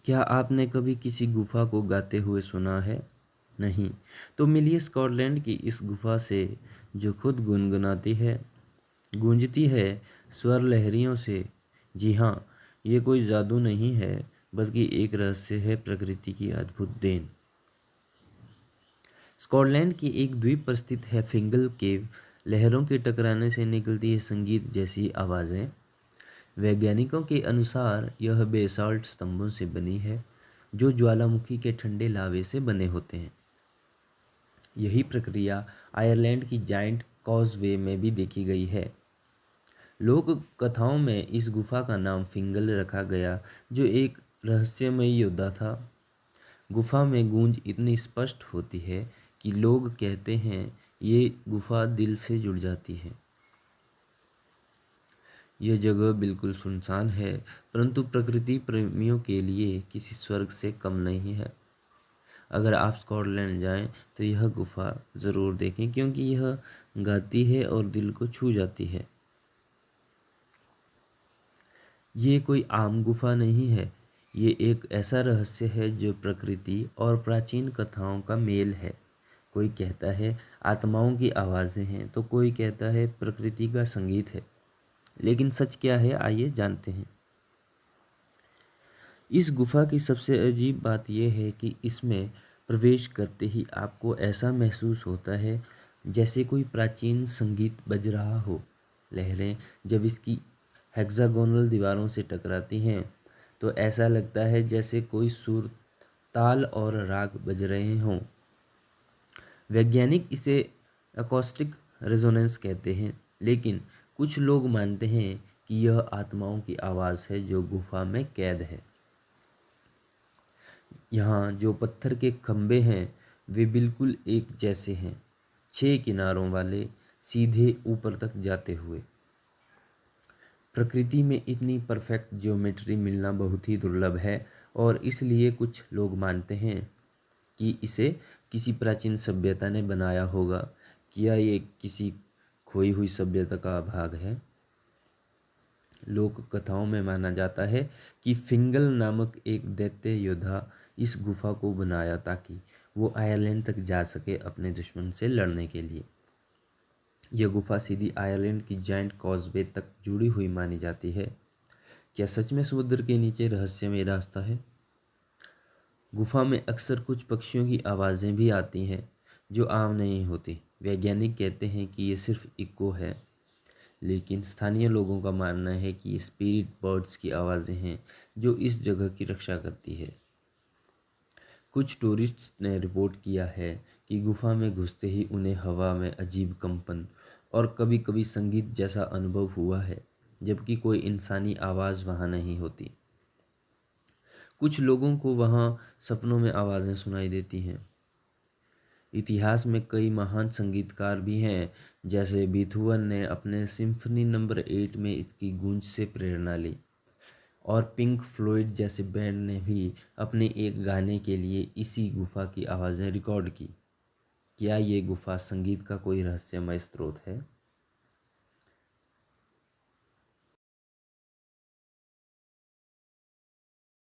क्या आपने कभी किसी गुफा को गाते हुए सुना है? नहीं। तो मिलिए स्कॉटलैंड की इस गुफा से जो खुद गुनगुनाती है, गूंजती है स्वर लहरियों से। जी हाँ, ये कोई जादू नहीं है, बल्कि एक रहस्य है, प्रकृति की अद्भुत देन। स्कॉटलैंड की एक द्वीप पर स्थित है फिंगल केव। लहरों के टकराने से निकलती है संगीत जैसी आवाज़ें। वैज्ञानिकों के अनुसार यह बेसाल्ट स्तंभों से बनी है, जो ज्वालामुखी के ठंडे लावे से बने होते हैं। यही प्रक्रिया आयरलैंड की जाइंट कॉजवे में भी देखी गई है। लोक कथाओं में इस गुफा का नाम फिंगल रखा गया, जो एक रहस्यमयी योद्धा था। गुफा में गूंज इतनी स्पष्ट होती है कि लोग कहते हैं ये गुफा दिल से जुड़ जाती है। यह जगह बिल्कुल सुनसान है, परंतु प्रकृति प्रेमियों के लिए किसी स्वर्ग से कम नहीं है। अगर आप स्कॉटलैंड जाएं तो यह गुफा ज़रूर देखें, क्योंकि यह गाती है और दिल को छू जाती है। ये कोई आम गुफा नहीं है, ये एक ऐसा रहस्य है जो प्रकृति और प्राचीन कथाओं का मेल है। कोई कहता है आत्माओं की आवाज़ें हैं, तो कोई कहता है प्रकृति का संगीत है। लेकिन सच क्या है, आइए जानते हैं। इस गुफा की सबसे अजीब बात यह है कि इसमें प्रवेश करते ही आपको ऐसा महसूस होता है जैसे कोई प्राचीन संगीत बज रहा हो। लहरें जब इसकी हेक्सागोनल दीवारों से टकराती हैं तो ऐसा लगता है जैसे कोई सुर, ताल और राग बज रहे हों। वैज्ञानिक इसे एकॉस्टिक रेजोनेंस कहते हैं, लेकिन कुछ लोग मानते हैं कि यह आत्माओं की आवाज़ है जो गुफा में कैद है। यहाँ जो पत्थर के खंभे हैं वे बिल्कुल एक जैसे हैं, 6 किनारों वाले, सीधे ऊपर तक जाते हुए। प्रकृति में इतनी परफेक्ट ज्योमेट्री मिलना बहुत ही दुर्लभ है, और इसलिए कुछ लोग मानते हैं कि इसे किसी प्राचीन सभ्यता ने बनाया होगा। क्या ये किसी खोई हुई सभ्यता का भाग है? लोक कथाओं में माना जाता है कि फिंगल नामक एक दैत्य योद्धा इस गुफा को बनाया ताकि वो आयरलैंड तक जा सके अपने दुश्मन से लड़ने के लिए। यह गुफा सीधी आयरलैंड की जाइंट कॉजवे तक जुड़ी हुई मानी जाती है। क्या सच में समुद्र के नीचे रहस्यमय रास्ता है? गुफा में अक्सर कुछ पक्षियों की आवाज़ें भी आती हैं जो आम नहीं होती। वैज्ञानिक कहते हैं कि ये सिर्फ इको है, लेकिन स्थानीय लोगों का मानना है कि ये स्पिरिट बर्ड्स की आवाज़ें हैं जो इस जगह की रक्षा करती है। कुछ टूरिस्ट्स ने रिपोर्ट किया है कि गुफा में घुसते ही उन्हें हवा में अजीब कंपन और कभी-कभी संगीत जैसा अनुभव हुआ है, जबकि कोई इंसानी आवाज़ वहाँ नहीं होती। कुछ लोगों को वहाँ सपनों में आवाज़ें सुनाई देती हैं। इतिहास में कई महान संगीतकार भी हैं, जैसे बीथोवन ने अपने सिम्फनी नंबर 8 में इसकी गूंज से प्रेरणा ली, और पिंक फ्लॉयड जैसे बैंड ने भी अपने एक गाने के लिए इसी गुफा की आवाज़ें रिकॉर्ड की। क्या ये गुफा संगीत का कोई रहस्यमय स्रोत है?